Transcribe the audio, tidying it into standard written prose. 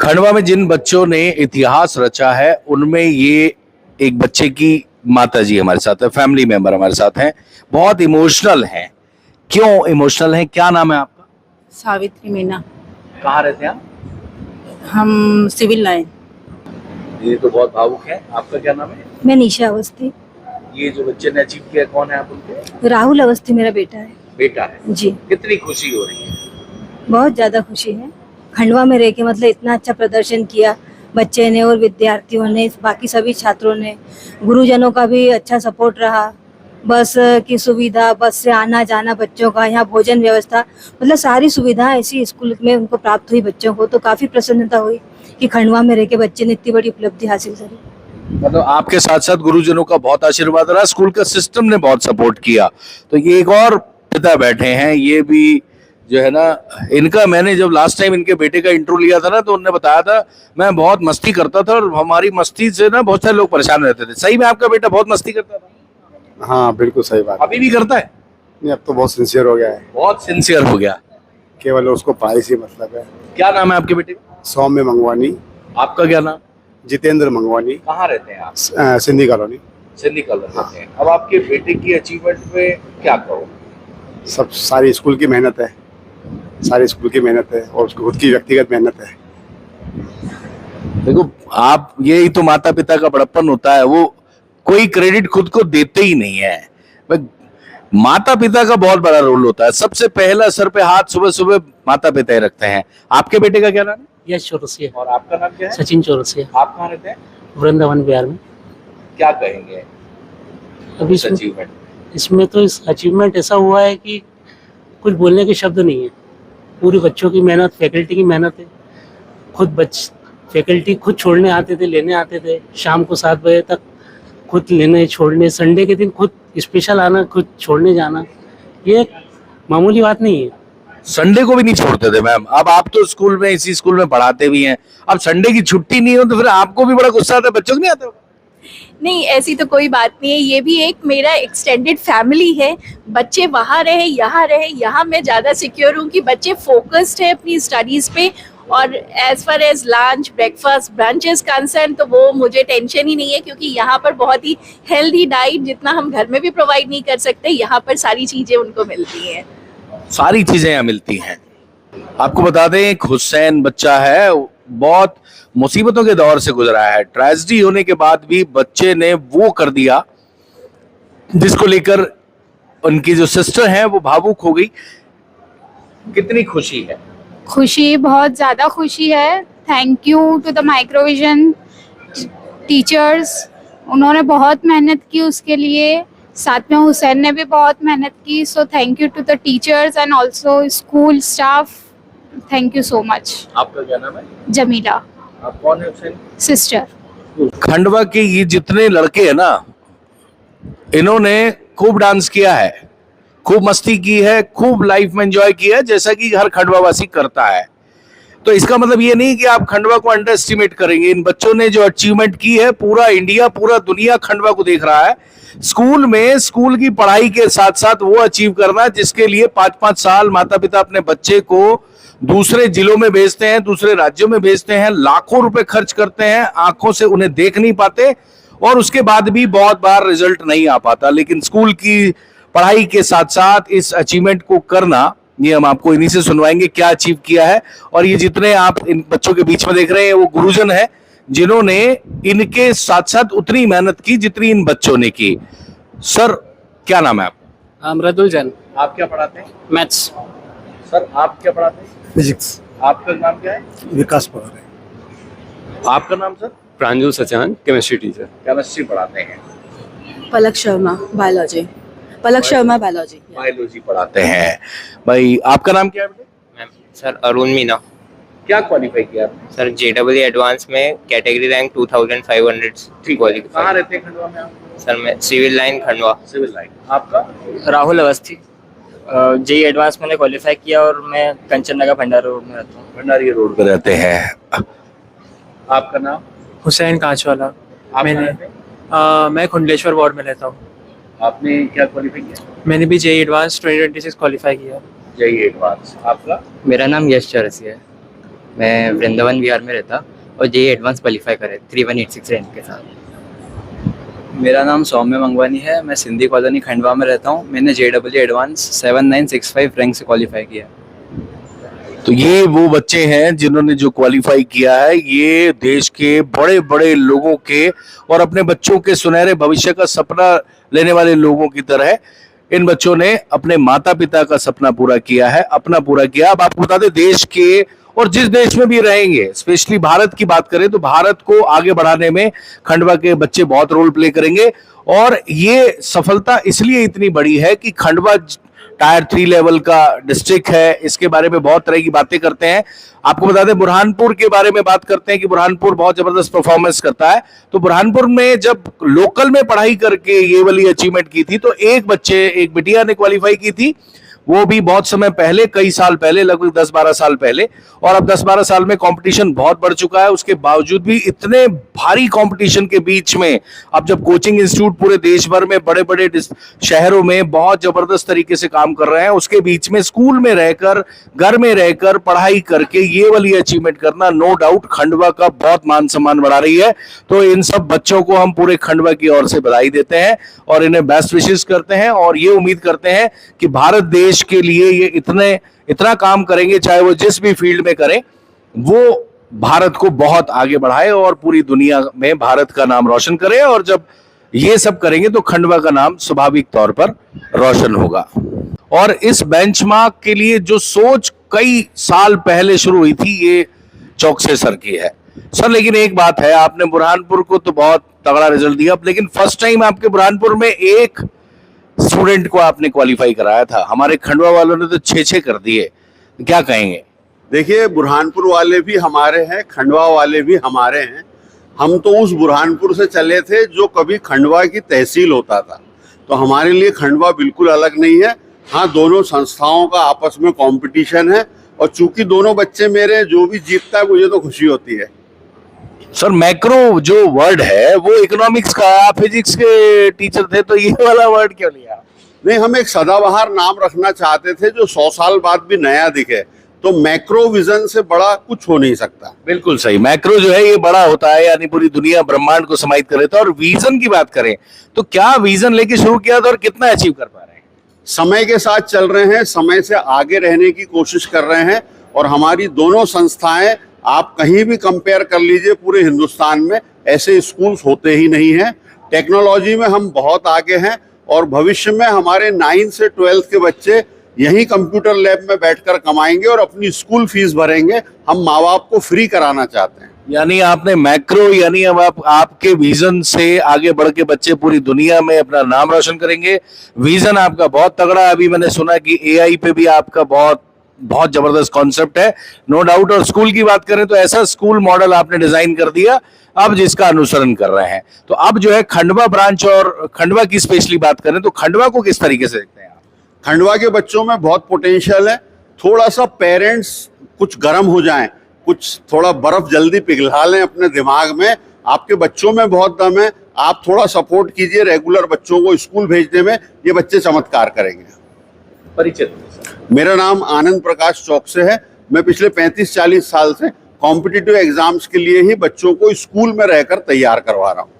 खंडवा में जिन बच्चों ने इतिहास रचा है उनमें ये एक बच्चे की माता जी हमारे साथ है, फैमिली मेंबर हमारे साथ हैं, बहुत इमोशनल हैं। क्यों इमोशनल हैं, क्या नाम है आपका? सावित्री मीना। कहाँ रहते हैं आप? हम सिविल लाइन। ये तो बहुत भावुक है। आपका क्या नाम है? मैं निशा अवस्थी। ये जो बच्चे ने अचीव किया कौन है आप उनके? राहुल अवस्थी मेरा बेटा है। बेटा है जी। कितनी खुशी हो रही है? बहुत ज्यादा खुशी है। खंडवा में रह के मतलब इतना अच्छा प्रदर्शन किया बच्चे ने और विद्यार्थियों ने, बाकी सभी छात्रों ने। गुरुजनों का भी अच्छा सपोर्ट रहा। बस की सुविधा, बस से आना जाना बच्चों का, यहाँ भोजन व्यवस्था, मतलब सारी सुविधाएं ऐसी स्कूल में उनको प्राप्त हुई बच्चों को। तो काफी प्रसन्नता हुई कि खंडवा में रह के बच्चे ने इतनी बड़ी उपलब्धि हासिल करी। मतलब आपके साथ साथ गुरुजनों का बहुत आशीर्वाद रहा, स्कूल का सिस्टम ने बहुत सपोर्ट किया। तो ये एक और पिता बैठे हैं, ये भी जो है ना, इनका मैंने जब लास्ट टाइम इनके बेटे का इंटरव्यू लिया था ना, तो उन्होंने बताया था मैं बहुत मस्ती करता था और हमारी मस्ती से ना बहुत सारे लोग परेशान रहते थे। सही में आपका बेटा बहुत मस्ती करता था? हाँ बिल्कुल सही बात। अभी भी करता है? नहीं, अब तो बहुत सिंसियर हो गया है। बहुत सिंसियर हो गया। केवल उसको पढ़ाई से मतलब है। क्या नाम है आपके बेटे का? सौम्य मंगवानी। आपका क्या नाम? जितेंद्र मंगवानी। कहाँ रहते हैं आप? सिंधी कॉलोनी। सिंधी कॉलोनी रहते हैं। अब आपके बेटे की अचीवमेंट में क्या कहो? सब सारी स्कूल की मेहनत है, सारी स्कूल की मेहनत है और उसकी खुद की व्यक्तिगत मेहनत है। देखो आप, यही तो माता पिता का बड़प्पन होता है, वो कोई क्रेडिट खुद को देते ही नहीं है। माता पिता का बहुत बड़ा रोल होता है। सबसे पहला सर पे हाथ सुबह सुबह माता पिता ही रखते हैं। आपके बेटे का क्या नाम है? यश चौरसिया। और आपका नाम क्या है? सचिन चौरसिया। आप कहाँ रहते हैं? वृंदावन बिहार में। क्या कहेंगे अभी इसमें तो इस अचीवमेंट ऐसा हुआ है कि कुछ बोलने के शब्द नहीं है। पूरी बच्चों की मेहनत, फैकल्टी की मेहनत है। खुद फैकल्टी खुद छोड़ने आते थे, लेने आते थे, शाम को 7 बजे तक खुद लेने छोड़ने, संडे के दिन खुद स्पेशल आना, खुद छोड़ने जाना, ये मामूली बात नहीं है। संडे को भी नहीं छोड़ते थे मैम। अब आप तो स्कूल में, इसी स्कूल में पढ़ाते भी हैं, अब संडे की छुट्टी नहीं हो तो फिर आपको भी बड़ा गुस्सा आता है, बच्चों को नहीं आता? नहीं, ऐसी तो कोई बात नहीं है। ये भी एक मेरा एक्सटेंडेड फैमिली है। बच्चे वहाँ रहे, यहाँ मैं ज़्यादा सिक्योर हूँ कि बच्चे फोकस्ड है अपनी स्टडीज़ पे। और as far as lunch, breakfast, brunch is concern, तो वो मुझे टेंशन ही नहीं है, क्योंकि यहाँ पर बहुत ही हेल्दी डाइट, जितना हम घर में भी प्रोवाइड नहीं कर सकते, यहाँ पर सारी चीज़ें उनको मिलती हैं। सारी चीजें यहाँ मिलती हैं। आपको बता दें, एक हुसैन बच्चा है, बहुत मुसीबतों के दौर से गुजरा है। ट्रेजेडी होने के बाद भी बच्चे ने वो कर दिया जिसको लेकर उनकी जो सिस्टर है वो भावुक हो गई। कितनी खुशी है? खुशी, बहुत ज़्यादा खुशी है। Thank you to the Microvision teachers, उन्होंने बहुत मेहनत की उसके लिए। साथ में हुसैन ने भी बहुत मेहनत की। So thank you to the teachers and also school staff. Thank you so much. आपका क्या नाम है? जमीला। आप कौन है? हुसैन सिस्टर। खंडवा के ये जितने लड़के हैं ना, इन्होंने खूब डांस किया है, खूब मस्ती की है, खूब लाइफ में एंजॉय किया है, जैसा कि हर खंडवावासी करता है। तो इसका मतलब ये नहीं कि आप खंडवा को अंडर एस्टिमेट करेंगे। इन बच्चों ने जो अचीवमेंट की है, पूरा इंडिया, पूरा दुनिया खंडवा को देख रहा है। स्कूल में, स्कूल की पढ़ाई के साथ साथ वो अचीव करना जिसके लिए 5-5 साल माता पिता अपने बच्चे को दूसरे जिलों में भेजते हैं, दूसरे राज्यों में भेजते हैं, लाखों रुपए खर्च करते हैं, आंखों से उन्हें देख नहीं पाते और उसके बाद भी बहुत बार रिजल्ट नहीं आ पाता। लेकिन स्कूल की पढ़ाई के साथ साथ इस अचीवमेंट को करना, ये हम आपको इन्हीं से सुनवाएंगे क्या अचीव किया है। और ये जितने आप इन बच्चों के बीच में देख रहे हैं, वो गुरुजन है जिन्होंने इनके साथ साथ उतनी मेहनत की जितनी इन बच्चों ने की। सर क्या नाम है आपका? मृदुल जैन। आप क्या पढ़ाते हैं? मैथ्स। सर आप क्या पढ़ाते हैं? फिजिक्स। आपका नाम क्या है? विकास पढ़ा रहे। आपका नाम sir? Pranjal Sachan, chemistry teacher. Chemistry पढ़ाते हैं। Palak Sharma, biology. Palak Sharma, biology. Biology पढ़ाते हैं। भाई आपका नाम क्या है बेटे? Ma'am sir Arun Meena. क्या क्वालिफाई किया आपने? सर JEE एडवांस में कैटेगरी रैंक 2500 क्वालिफाई। कहाँ रहते हैं खंडवा में आप? सर मैं civil line Khandwa. Civil line. आपका? राहुल अवस्थी। JEE एडवांस मैंने क्वालिफाई किया और मैं कंचन नगर भंडारी रोड में रहता हूँ। भंडारी रोड पे रहते हैं। आपका नाम? हुसैन कांचवाला। मैं खुंडलेश्वर वार्ड में रहता हूँ। आपने क्या क्वालिफाई किया? मैंने भी JEE एडवांस 2026 क्वालिफाई किया। JEE advance. आपका? मेरा नाम यश चौरसिया है। मैं वृंदावन बिहार में रहता और जेई एडवांस क्वालिफाई करे 3186 रैंक के साथ। मेरा नाम सौम्य मंगवानी है, मैं सिंधी कॉलोनी खंडवा में रहता हूँ। मैंने JEE एडवांस 7965 रैंक से क्वालिफाई किया। तो ये वो बच्चे हैं जिन्होंने जो क्वालिफाई किया है, ये देश के बड़े बड़े लोगों के और अपने बच्चों के सुनहरे भविष्य का सपना लेने वाले लोगों की तरह इन बच्चों ने अपने माता पिता का सपना पूरा किया है, अपना पूरा किया। अब आपको बता दें, देश के और जिस देश में भी रहेंगे, स्पेशली भारत की बात करें तो भारत को आगे बढ़ाने में खंडवा के बच्चे बहुत रोल प्ले करेंगे। और ये सफलता इसलिए इतनी बड़ी है कि खंडवा टायर 3 लेवल का डिस्ट्रिक्ट है। इसके बारे में बहुत तरह की बातें करते हैं। आपको बता दें, बुरहानपुर के बारे में बात करते हैं कि बुरहानपुर बहुत जबरदस्त परफॉर्मेंस करता है। तो बुरहानपुर में जब लोकल में पढ़ाई करके ये वाली अचीवमेंट की थी, तो एक बिटिया ने क्वालिफाई की थी, वो भी बहुत समय पहले, कई साल पहले, लगभग 10-12 साल पहले। और अब 10-12 साल में कंपटीशन बहुत बढ़ चुका है। उसके बावजूद भी इतने भारी कंपटीशन के बीच में अब जब कोचिंग इंस्टीट्यूट पूरे देश भर में बड़े बड़े शहरों में बहुत जबरदस्त तरीके से काम कर रहे हैं, उसके बीच में स्कूल में रहकर, घर में रहकर पढ़ाई करके ये वाली अचीवमेंट करना नो डाउट खंडवा का बहुत मान सम्मान बढ़ा रही है। तो इन सब बच्चों को हम पूरे खंडवा की ओर से बधाई देते हैं और इन्हें बेस्ट विशेस करते हैं और ये उम्मीद करते हैं कि भारत देश के लिए ये इतना काम करेंगे, चाहे वो जिस भी फील्ड में करें, वो भारत को बहुत आगे बढ़ाए और पूरी दुनिया में भारत का नाम रोशन करे। और जब ये सब करेंगे तो खंडवा का नाम स्वाभाविक तौर पर रोशन होगा। और इस बेंचमार्क के लिए जो सोच कई साल पहले शुरू हुई थी, ये चौकसे सर की है। सर, लेकिन एक बात है, आपने बुरहानपुर को तो बहुत तगड़ा रिजल्ट दिया, लेकिन फर्स्ट टाइम आपके बुरहानपुर में एक स्टूडेंट को आपने क्वालिफाई कराया था। हमारे खंडवा वालों ने तो 6-6 कर दिए, क्या कहेंगे? देखिए, बुरहानपुर वाले भी हमारे हैं, खंडवा वाले भी हमारे हैं। हम तो उस बुरहानपुर से चले थे जो कभी खंडवा की तहसील होता था, तो हमारे लिए खंडवा बिल्कुल अलग नहीं है। हाँ, दोनों संस्थाओं का आपस में कंपटीशन है और चूंकि दोनों बच्चे मेरे, जो भी जीतता है मुझे तो खुशी होती है। सर, मैक्रो जो वर्ड है वो इकोनॉमिक्स का, आप फिजिक्स के टीचर थे, तो ये वाला वर्ड क्यों लिया? नहीं, हम एक सदाबहार नाम रखना चाहते थे जो 100 साल बाद भी नया दिखे। तो मैक्रो विजन से बड़ा कुछ हो नहीं सकता। बिल्कुल सही, मैक्रो जो है ये बड़ा होता है, यानी पूरी दुनिया ब्रह्मांड को समाहित कर लेता है। और विजन की बात करें तो क्या विजन लेके शुरू किया था और कितना अचीव कर पा रहे हैं? समय के साथ चल रहे हैं, समय से आगे रहने की कोशिश कर रहे हैं। और हमारी दोनों संस्थाएं, आप कहीं भी कंपेयर कर लीजिए, पूरे हिंदुस्तान में ऐसे स्कूल्स होते ही नहीं हैं। टेक्नोलॉजी में हम बहुत आगे हैं और भविष्य में हमारे 9 से 12 के बच्चे यही कंप्यूटर लैब में बैठकर कमाएंगे और अपनी स्कूल फीस भरेंगे। हम माँ बाप को फ्री कराना चाहते हैं। यानी आपने मैक्रो, यानी अब आपके विजन से आगे बढ़ के बच्चे पूरी दुनिया में अपना नाम रोशन करेंगे। विजन आपका बहुत तगड़ा है। अभी मैंने सुना कि AI पे भी आपका बहुत जबरदस्त कॉन्सेप्ट है, नो डाउट। और स्कूल की बात करें तो ऐसा स्कूल मॉडल आपने डिजाइन कर दिया अब जिसका अनुसरण कर रहे हैं। तो अब जो है खंडवा ब्रांच, और खंडवा की स्पेशली बात करें तो खंडवा को किस तरीके से देखते हैं आप? खंडवा के बच्चों में बहुत पोटेंशियल है। थोड़ा सा पेरेंट्स कुछ गर्म हो जाएं, कुछ थोड़ा बर्फ जल्दी पिघला लें अपने दिमाग में। आपके बच्चों में बहुत दम है, आप थोड़ा सपोर्ट कीजिए रेगुलर बच्चों को स्कूल भेजने में, ये बच्चे चमत्कार करेंगे। परिचय? मेरा नाम आनंद प्रकाश चौकसे है। मैं पिछले 35-40 साल से कॉम्पिटिटिव एग्जाम्स के लिए ही बच्चों को स्कूल में रहकर तैयार करवा रहा हूँ।